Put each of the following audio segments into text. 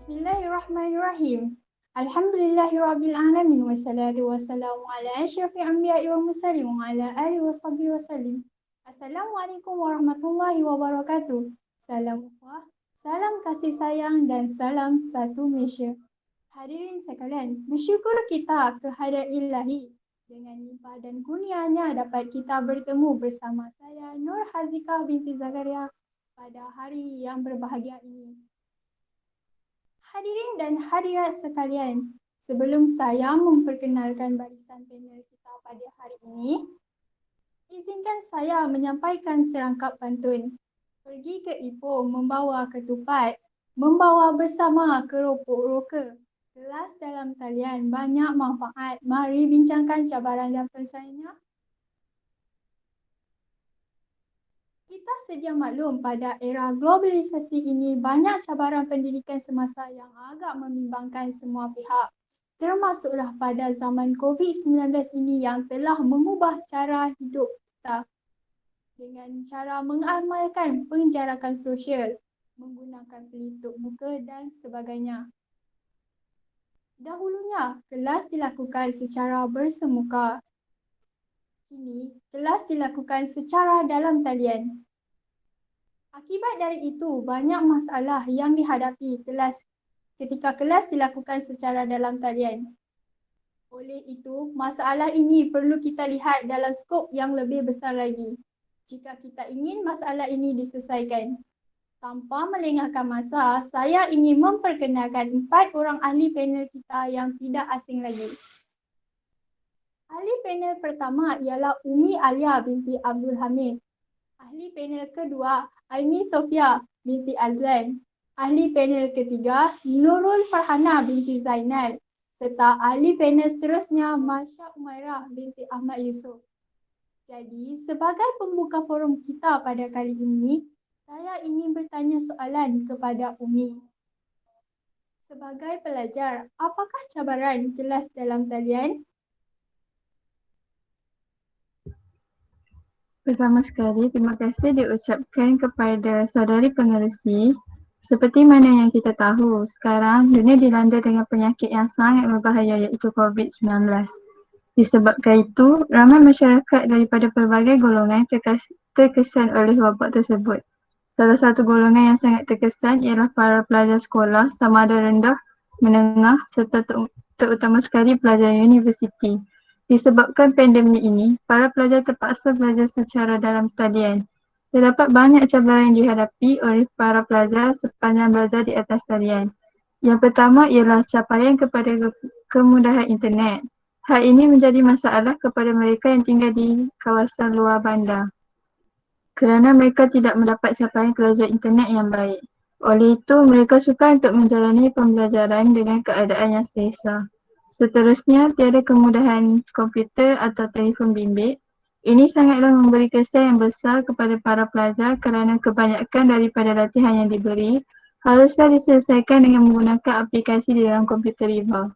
Bismillahirrahmanirrahim. Alhamdulillahirabbil alamin wassalatu wassalamu ala asyrafil anbiya'i wal mursalin wa ala alihi washabbihi wasallim. Assalamualaikum warahmatullahi wabarakatuh. Salam ukhuwah, salam kasih sayang dan salam satu Malaysia. Hadirin sekalian, bersyukur kita kehadirat Ilahi. Dengan limpah dan kurnianya dapat kita bertemu bersama saya Nur Hazika binti Zakaria pada hari yang berbahagia ini. Hadirin dan hadirat sekalian, sebelum saya memperkenalkan barisan panel kita pada hari ini, izinkan saya menyampaikan serangkap pantun. Pergi ke Ipoh membawa ketupat, membawa bersama keropok roka. Kelas dalam talian banyak manfaat. Mari bincangkan cabaran dan pesannya. Kita sedia maklum pada era globalisasi ini banyak cabaran pendidikan semasa yang agak membimbangkan semua pihak. Termasuklah pada zaman COVID-19 ini yang telah mengubah cara hidup kita dengan cara mengamalkan penjarakan sosial, menggunakan pelitup muka dan sebagainya. Dahulunya, kelas dilakukan secara bersemuka. Kini, kelas dilakukan secara dalam talian. Akibat dari itu, banyak masalah yang dihadapi ketika kelas dilakukan secara dalam talian. Oleh itu, masalah ini perlu kita lihat dalam skop yang lebih besar lagi. Jika kita ingin masalah ini diselesaikan. Tanpa melengahkan masa, saya ingin memperkenalkan 4 orang ahli panel kita yang tidak asing lagi. Ahli panel pertama ialah Umi Alia binti Abdul Hamid. Ahli panel kedua, Aimi Sofia binti Azlan. Ahli panel ketiga, Nurul Farhana binti Zainal. Serta ahli panel seterusnya, Masya Umairah binti Ahmad Yusof. Jadi, sebagai pembuka forum kita pada kali ini, saya ingin bertanya soalan kepada Umi. Sebagai pelajar, apakah cabaran kelas dalam talian? Pertama sekali, terima kasih diucapkan kepada saudari pengerusi. Seperti mana yang kita tahu, sekarang dunia dilanda dengan penyakit yang sangat berbahaya iaitu COVID-19. Disebabkan itu, ramai masyarakat daripada pelbagai golongan terkesan oleh wabak tersebut. Salah satu golongan yang sangat terkesan ialah para pelajar sekolah sama ada rendah, menengah serta terutama sekali pelajar universiti. Disebabkan pandemik ini, para pelajar terpaksa belajar secara dalam talian. Terdapat banyak cabaran yang dihadapi oleh para pelajar sepanjang belajar di atas talian. Yang pertama ialah capaian kepada kemudahan internet. Hal ini menjadi masalah kepada mereka yang tinggal di kawasan luar bandar, kerana mereka tidak mendapat capaian kelajuan internet yang baik. Oleh itu, mereka sukar untuk menjalani pembelajaran dengan keadaan yang selesa. Seterusnya, tiada kemudahan komputer atau telefon bimbit. Ini sangatlah memberi kesan yang besar kepada para pelajar kerana kebanyakan daripada latihan yang diberi haruslah diselesaikan dengan menggunakan aplikasi di dalam komputer riba.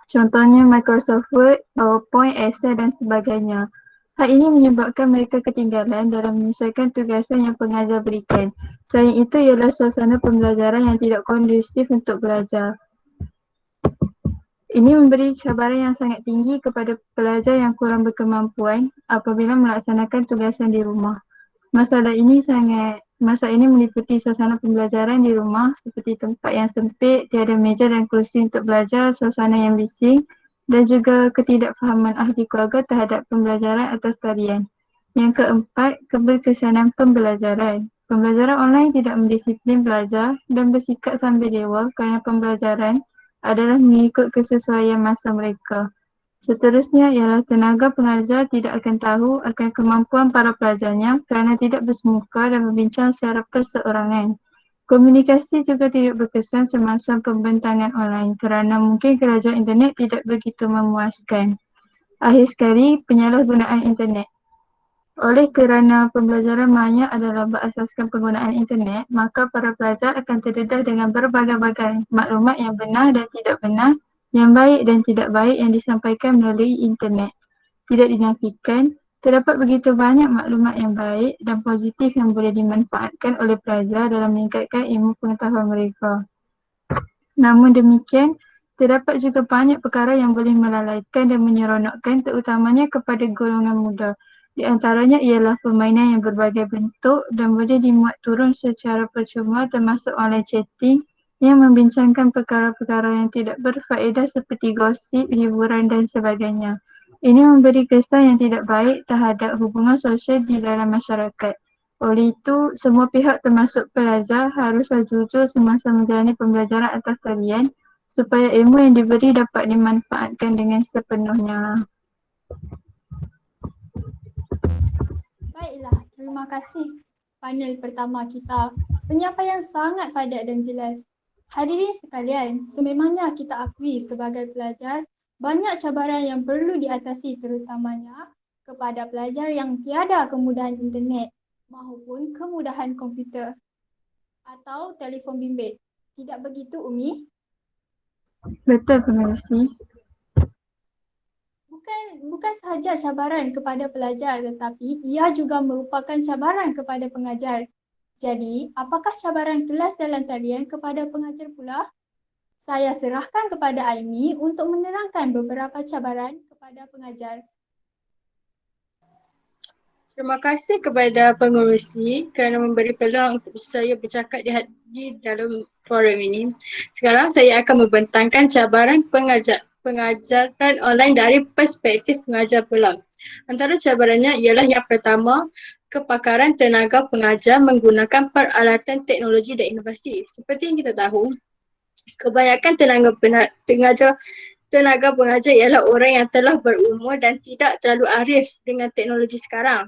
Contohnya Microsoft Word, PowerPoint, Excel dan sebagainya. Hal ini menyebabkan mereka ketinggalan dalam menyelesaikan tugasan yang pengajar berikan. Selain itu ialah suasana pembelajaran yang tidak kondusif untuk belajar. Ini memberi cabaran yang sangat tinggi kepada pelajar yang kurang berkemampuan apabila melaksanakan tugasan di rumah. Masalah ini meliputi suasana pembelajaran di rumah seperti tempat yang sempit, tiada meja dan kerusi untuk belajar, suasana yang bising dan juga ketidakfahaman ahli keluarga terhadap pembelajaran atas talian. Yang keempat, keberkesanan pembelajaran. Pembelajaran online tidak mendisiplin pelajar dan bersikap sambil dewa kerana pembelajaran adalah mengikut kesesuaian masa mereka. Seterusnya ialah tenaga pengajar tidak akan tahu akan kemampuan para pelajarnya kerana tidak bersemuka dan berbincang secara perseorangan. Komunikasi juga tidak berkesan semasa pembentangan online kerana mungkin kelajuan internet tidak begitu memuaskan. Akhir sekali, penyalahgunaan internet. Oleh kerana pembelajaran maya adalah berasaskan penggunaan internet, maka para pelajar akan terdedah dengan berbagai-bagai maklumat yang benar dan tidak benar, yang baik dan tidak baik yang disampaikan melalui internet. Tidak dinafikan, terdapat begitu banyak maklumat yang baik dan positif yang boleh dimanfaatkan oleh pelajar dalam meningkatkan ilmu pengetahuan mereka. Namun demikian, terdapat juga banyak perkara yang boleh melalaikan dan menyeronokkan terutamanya kepada golongan muda. Di antaranya ialah permainan yang berbagai bentuk dan boleh dimuat turun secara percuma termasuk online chatting yang membincangkan perkara-perkara yang tidak berfaedah seperti gosip, hiburan dan sebagainya. Ini memberi kesan yang tidak baik terhadap hubungan sosial di dalam masyarakat. Oleh itu, semua pihak termasuk pelajar haruslah jujur semasa menjalani pembelajaran atas talian supaya ilmu yang diberi dapat dimanfaatkan dengan sepenuhnya. Baiklah, terima kasih panel pertama kita. Penyampaian sangat padat dan jelas. Hadirin sekalian, sememangnya kita akui sebagai pelajar, banyak cabaran yang perlu diatasi terutamanya kepada pelajar yang tiada kemudahan internet maupun kemudahan komputer atau telefon bimbit. Tidak begitu, Umi? Betul, Pengerusi. Bukan sahaja cabaran kepada pelajar tetapi ia juga merupakan cabaran kepada pengajar. Jadi, apakah cabaran kelas dalam talian kepada pengajar pula? Saya serahkan kepada Aimi untuk menerangkan beberapa cabaran kepada pengajar. Terima kasih kepada pengerusi kerana memberi peluang untuk saya bercakap di dalam forum ini. Sekarang saya akan membentangkan cabaran pengajaran online dari perspektif pengajar pula. Antara cabarannya ialah yang pertama, kepakaran tenaga pengajar menggunakan peralatan teknologi dan inovasi. Seperti yang kita tahu, kebanyakan tenaga pengajar ialah orang yang telah berumur dan tidak terlalu arif dengan teknologi sekarang.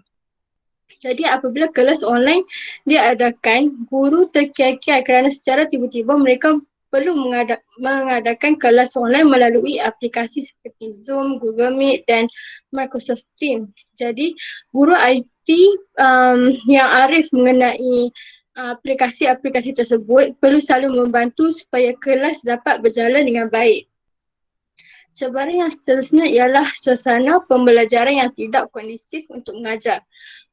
Jadi apabila kelas online diadakan, guru terkial-kial kerana secara tiba-tiba mereka perlu mengadakan kelas online melalui aplikasi seperti Zoom, Google Meet dan Microsoft Teams. Jadi guru IT yang arif mengenai aplikasi-aplikasi tersebut perlu selalu membantu supaya kelas dapat berjalan dengan baik. Cabaran yang seterusnya ialah suasana pembelajaran yang tidak kondusif untuk mengajar.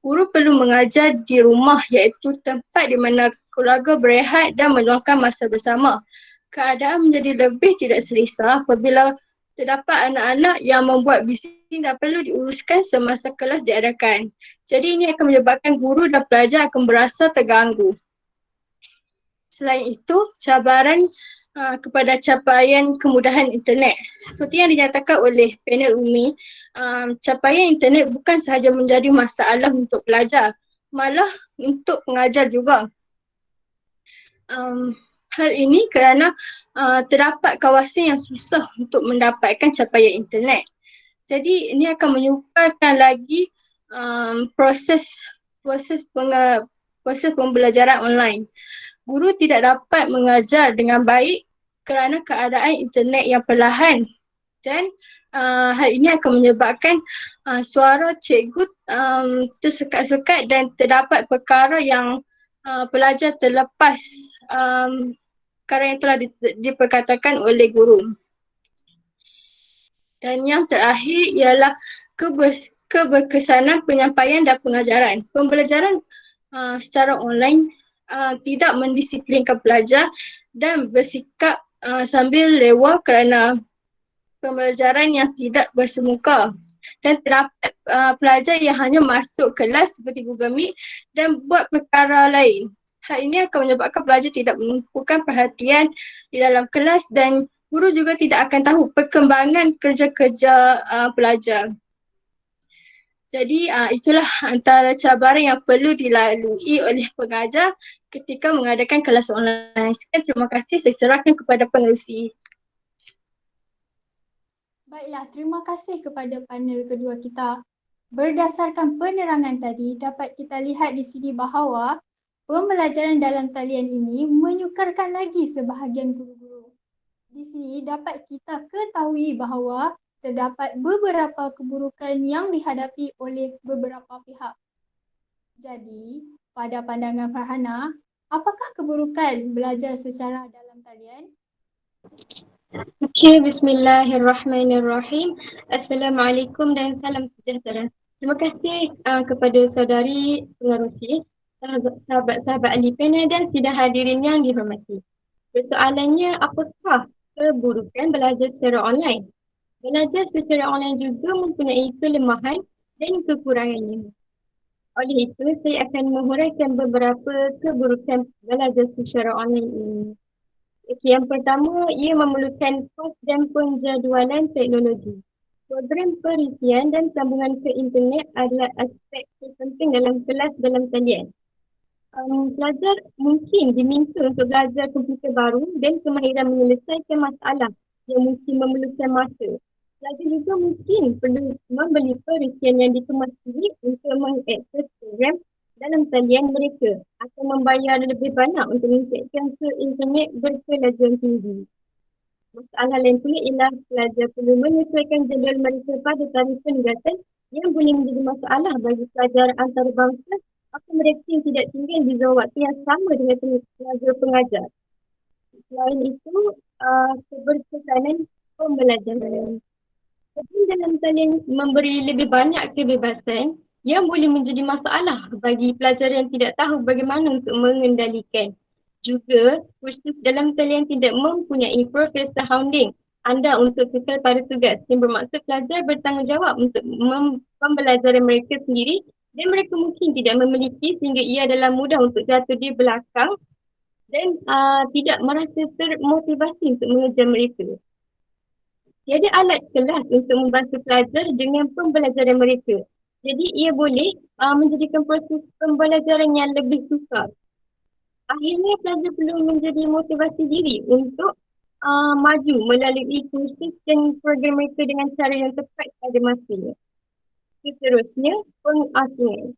Guru perlu mengajar di rumah iaitu tempat di mana keluarga berehat dan meluangkan masa bersama. Keadaan menjadi lebih tidak selesa apabila terdapat anak-anak yang membuat bising dan perlu diuruskan semasa kelas diadakan. Jadi ini akan menyebabkan guru dan pelajar akan berasa terganggu. Selain itu, cabaran kepada capaian kemudahan internet. Seperti yang dinyatakan oleh panel Umi, capaian internet bukan sahaja menjadi masalah untuk pelajar, malah untuk pengajar juga. Hal ini kerana terdapat kawasan yang susah untuk mendapatkan capaian internet. Jadi ini akan menyukarkan lagi proses pembelajaran online. Guru tidak dapat mengajar dengan baik kerana keadaan internet yang perlahan dan hal ini akan menyebabkan suara cikgu tersekat-sekat dan terdapat perkara yang pelajar terlepas perkara yang telah diperkatakan oleh guru. Dan yang terakhir ialah keberkesanan penyampaian dan pengajaran. Pembelajaran secara online tidak mendisiplinkan pelajar dan bersikap sambil lewa kerana pembelajaran yang tidak bersemuka. Dan terdapat pelajar yang hanya masuk kelas seperti Google Meet dan buat perkara lain. Hal ini akan menyebabkan pelajar tidak menumpukan perhatian di dalam kelas dan guru juga tidak akan tahu perkembangan kerja-kerja pelajar. Jadi itulah antara cabaran yang perlu dilalui oleh pengajar ketika mengadakan kelas online. Sekian, terima kasih. Saya serahkan kepada pengerusi. Baiklah, terima kasih kepada panel kedua kita. Berdasarkan penerangan tadi, dapat kita lihat di sini bahawa pembelajaran dalam talian ini menyukarkan lagi sebahagian guru-guru. Di sini dapat kita ketahui bahawa terdapat beberapa keburukan yang dihadapi oleh beberapa pihak. Jadi, pada pandangan Farhana, apakah keburukan belajar secara dalam talian? Okey, bismillahirrahmanirrahim. Assalamualaikum dan salam sejahtera. Terima kasih kepada saudari pengerusi, sahabat-sahabat ahli panel dan sidang hadirin yang dihormati. Persoalannya, apakah keburukan belajar secara online? Belajar secara online juga mempunyai kelemahan dan kekurangannya. Oleh itu, saya akan menguraikan beberapa keburukan belajar secara online ini. Yang pertama, ia memerlukan kos dan penjadualan teknologi. Program perisian dan sambungan ke internet adalah aspek terpenting dalam kelas dalam talian. Pelajar mungkin diminta untuk belajar komputer baru dan kemahiran menyelesaikan masalah yang mungkin memerlukan masa. Pelajar juga mungkin perlu membeli perisian yang dikemas sendiri untuk mengakses program dalam talian mereka atau membayar lebih banyak untuk mengakses ke internet berkelajuan tinggi. Masalah lain pula ialah pelajar perlu menyesuaikan jadual mereka pada tarikh penegatan yang boleh menjadi masalah bagi pelajar antarabangsa atau mereka yang tidak tinggal di zon waktu yang sama dengan tenaga pengajar. Selain itu, keberkesanan pembelajaran. Tapi dalam talian memberi lebih banyak kebebasan yang boleh menjadi masalah bagi pelajar yang tidak tahu bagaimana untuk mengendalikan. Juga, kursus dalam talian tidak mempunyai profesor hounding anda untuk kekal pada tugas yang bermaksud pelajar bertanggungjawab untuk pembelajaran mereka sendiri dan mereka mungkin tidak memiliki sehingga ia adalah mudah untuk jatuh di belakang dan tidak merasa termotivasi untuk mengejar mereka. Tiada alat kelas untuk membantu pelajar dengan pembelajaran mereka. Jadi ia boleh menjadikan proses pembelajaran yang lebih sukar. Akhirnya pelajar perlu menjadi motivasi diri untuk maju melalui kursus dan program mereka dengan cara yang tepat pada masanya. Seterusnya, pengasingan.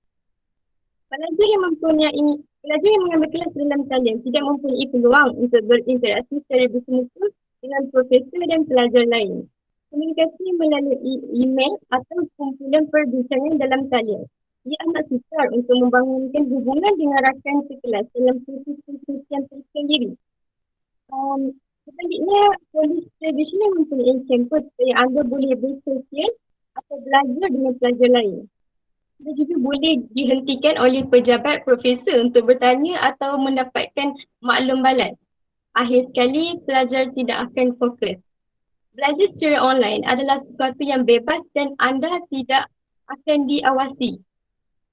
Pelajar yang mengambil kelas dalam talian tidak mempunyai peluang untuk berinteraksi secara bersemuka dengan profesor dan pelajar lain. Komunikasi melalui email atau kumpulan perbincangan dalam talian. Ia amat sukar untuk membangunkan hubungan dengan rakan sekelas dalam kursus-kursus yang tersendiri. Sebaliknya, polis tradisional mempunyai kampus supaya anda boleh bersosial atau belajar dengan pelajar lain. Ia juga boleh dihentikan oleh pejabat profesor untuk bertanya atau mendapatkan maklum balas. Akhir sekali, pelajar tidak akan fokus. Belajar secara online adalah sesuatu yang bebas dan anda tidak akan diawasi.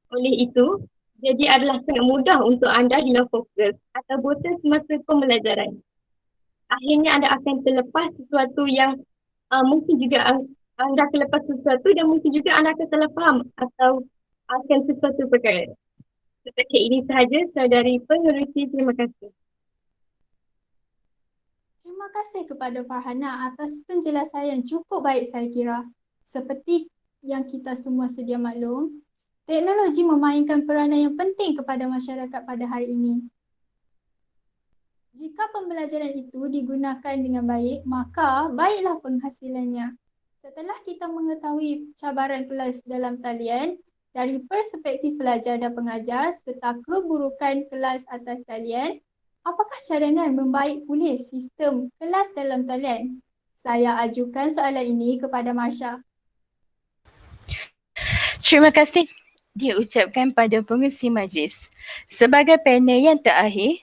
Oleh itu, jadi adalah sangat mudah untuk anda hilang fokus atau bosan semasa pembelajaran. Akhirnya anda akan terlepas sesuatu yang mungkin juga anda akan lepas sesuatu dan mungkin juga anda akan salah faham atau akan sesuatu perkara. Setakat ini sahaja saudari pengerusi. Terima kasih. Terima kasih kepada Farhana atas penjelasan yang cukup baik saya kira. Seperti yang kita semua sedia maklum, teknologi memainkan peranan yang penting kepada masyarakat pada hari ini. Jika pembelajaran itu digunakan dengan baik, maka baiklah penghasilannya. Setelah kita mengetahui cabaran kelas dalam talian dari perspektif pelajar dan pengajar serta keburukan kelas atas talian, apakah cadangan membaik pulih sistem kelas dalam talian? Saya ajukan soalan ini kepada Marsha. Terima kasih diucapkan pada pengerusi majlis. Sebagai panel yang terakhir,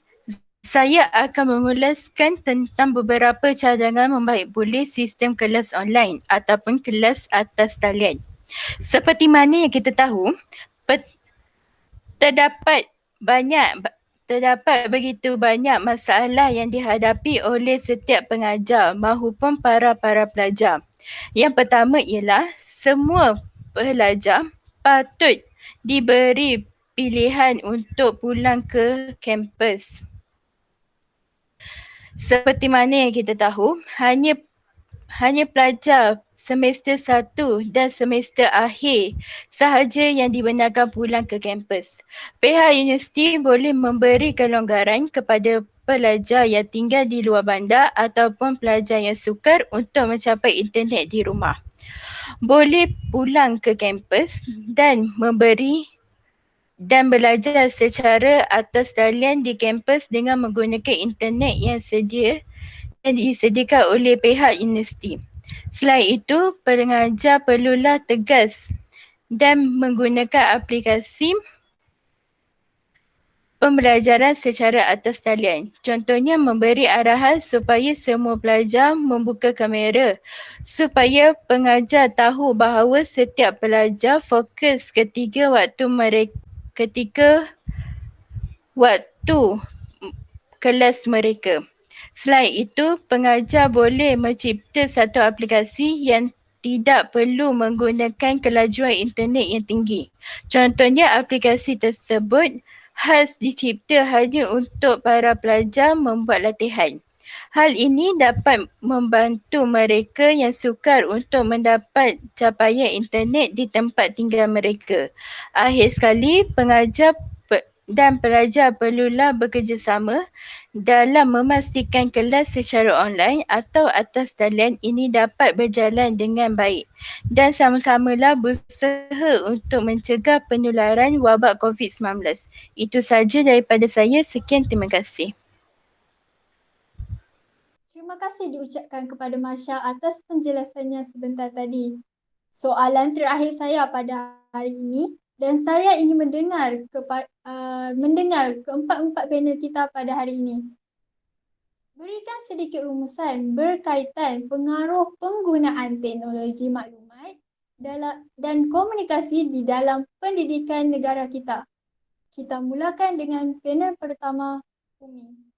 saya akan mengulaskan tentang beberapa cadangan membaik pulih sistem kelas online ataupun kelas atas talian. Seperti mana yang kita tahu, terdapat begitu banyak masalah yang dihadapi oleh setiap pengajar maupun para pelajar. Yang pertama ialah semua pelajar patut diberi pilihan untuk pulang ke kampus. Seperti mana yang kita tahu, hanya pelajar semester 1 dan semester akhir sahaja yang dibenarkan pulang ke kampus. Pihak universiti boleh memberi kelonggaran kepada pelajar yang tinggal di luar bandar ataupun pelajar yang sukar untuk mencapai internet di rumah. Boleh pulang ke kampus dan belajar secara atas talian di kampus dengan menggunakan internet yang disediakan oleh pihak universiti. Selain itu, pengajar perlulah tegas dan menggunakan aplikasi pembelajaran secara atas talian. Contohnya memberi arahan supaya semua pelajar membuka kamera, supaya pengajar tahu bahawa setiap pelajar fokus ketika waktu kelas mereka. Selain itu, pengajar boleh mencipta satu aplikasi yang tidak perlu menggunakan kelajuan internet yang tinggi. Contohnya, aplikasi tersebut khas dicipta hanya untuk para pelajar membuat latihan. Hal ini dapat membantu mereka yang sukar untuk mendapat capaian internet di tempat tinggal mereka. Akhir sekali, pengajar dan pelajar perlulah bekerjasama dalam memastikan kelas secara online atau atas talian ini dapat berjalan dengan baik dan sama-samalah berusaha untuk mencegah penularan wabak COVID-19. Itu sahaja daripada saya. Sekian, terima kasih. Terima kasih diucapkan kepada Marsha atas penjelasannya sebentar tadi. Soalan terakhir saya pada hari ini, dan saya ingin mendengar keempat-empat panel kita pada hari ini. Berikan sedikit rumusan berkaitan pengaruh penggunaan teknologi maklumat dan komunikasi di dalam pendidikan negara kita. Kita mulakan dengan panel pertama, Umi.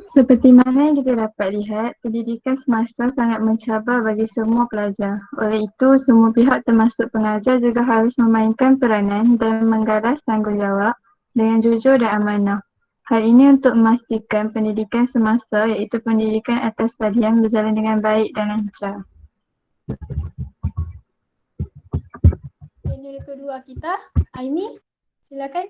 Seperti mana yang kita dapat lihat, pendidikan semasa sangat mencabar bagi semua pelajar. Oleh itu, semua pihak termasuk pengajar juga harus memainkan peranan dan menggaras tanggungjawab dengan jujur dan amanah. Hal ini untuk memastikan pendidikan semasa iaitu pendidikan atas talian berjalan dengan baik dan lancar. Panel kedua kita, Aimi, silakan.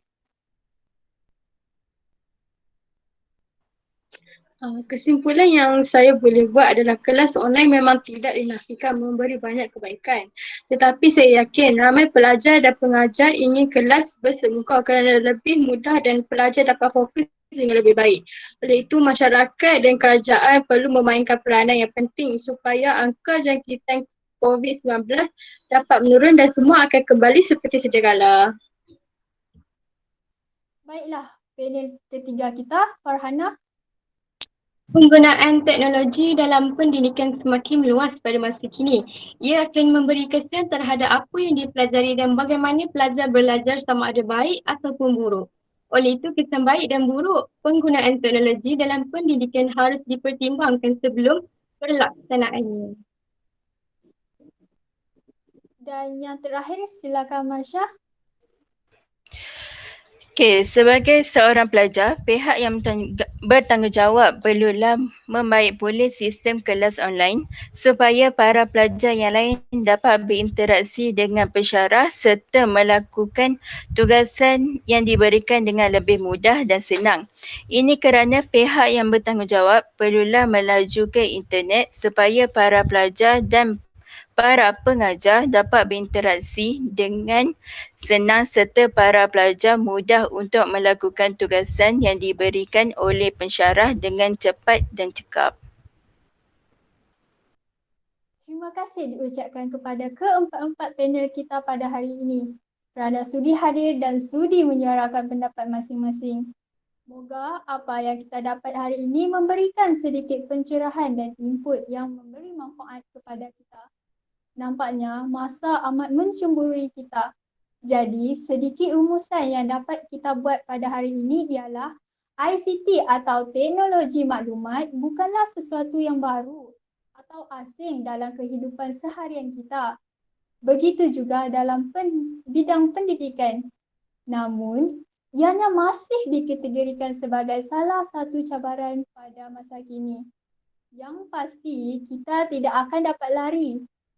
Kesimpulan yang saya boleh buat adalah kelas online memang tidak dinafikan memberi banyak kebaikan. Tetapi saya yakin ramai pelajar dan pengajar ingin kelas bersemuka kerana lebih mudah dan pelajar dapat fokus dengan lebih baik. Oleh itu, masyarakat dan kerajaan perlu memainkan peranan yang penting supaya angka jangkitan COVID-19 dapat menurun dan semua akan kembali seperti sedia kala. Baiklah, panel ketiga kita, Farhana. Penggunaan teknologi dalam pendidikan semakin meluas pada masa kini. Ia akan memberi kesan terhadap apa yang dipelajari dan bagaimana pelajar belajar sama ada baik ataupun buruk. Oleh itu, kesan baik dan buruk penggunaan teknologi dalam pendidikan harus dipertimbangkan sebelum pelaksanaannya. Dan yang terakhir, silakan Marsha. Okey, sebagai seorang pelajar, pihak yang bertanggungjawab perlulah membaik pulih sistem kelas online supaya para pelajar yang lain dapat berinteraksi dengan pensyarah serta melakukan tugasan yang diberikan dengan lebih mudah dan senang. Ini kerana pihak yang bertanggungjawab perlulah melajukan internet supaya para pelajar dan para pengajar dapat berinteraksi dengan senang serta para pelajar mudah untuk melakukan tugasan yang diberikan oleh pensyarah dengan cepat dan cekap. Terima kasih diucapkan kepada keempat-empat panel kita pada hari ini kerana sudi hadir dan sudi menyuarakan pendapat masing-masing. Moga apa yang kita dapat hari ini memberikan sedikit pencerahan dan input yang memberi manfaat kepada kita. Nampaknya masa amat mencemburui kita. Jadi sedikit rumusan yang dapat kita buat pada hari ini ialah ICT atau teknologi maklumat bukanlah sesuatu yang baru atau asing dalam kehidupan seharian kita. Begitu juga dalam bidang pendidikan. Namun, ianya masih dikategorikan sebagai salah satu cabaran pada masa kini. Yang pasti, kita tidak akan dapat lari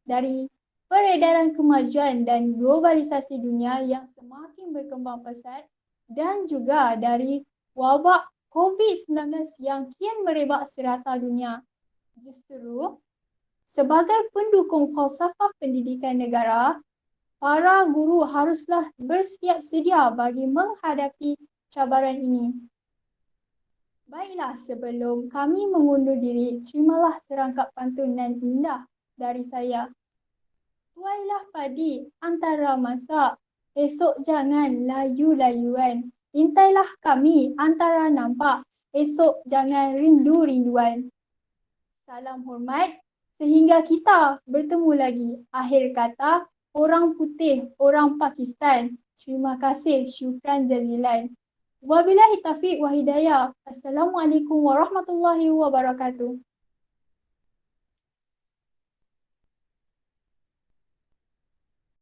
dari peredaran kemajuan dan globalisasi dunia yang semakin berkembang pesat dan juga dari wabak COVID-19 yang kian merebak serata dunia. Justru, sebagai pendukung falsafah pendidikan negara, para guru haruslah bersiap sedia bagi menghadapi cabaran ini. Baiklah, sebelum kami mengundur diri, terimalah serangkap pantunan indah dari saya. Tuailah padi antara masa Esok jangan layu-layuan. Intailah kami antara nampak. Esok jangan rindu-rinduan. Salam hormat. Sehingga kita bertemu lagi. Akhir kata, orang putih, orang Pakistan. Terima kasih, syukran jazilan. Wabillahi taufiq wa hidayah. Assalamualaikum warahmatullahi wabarakatuh.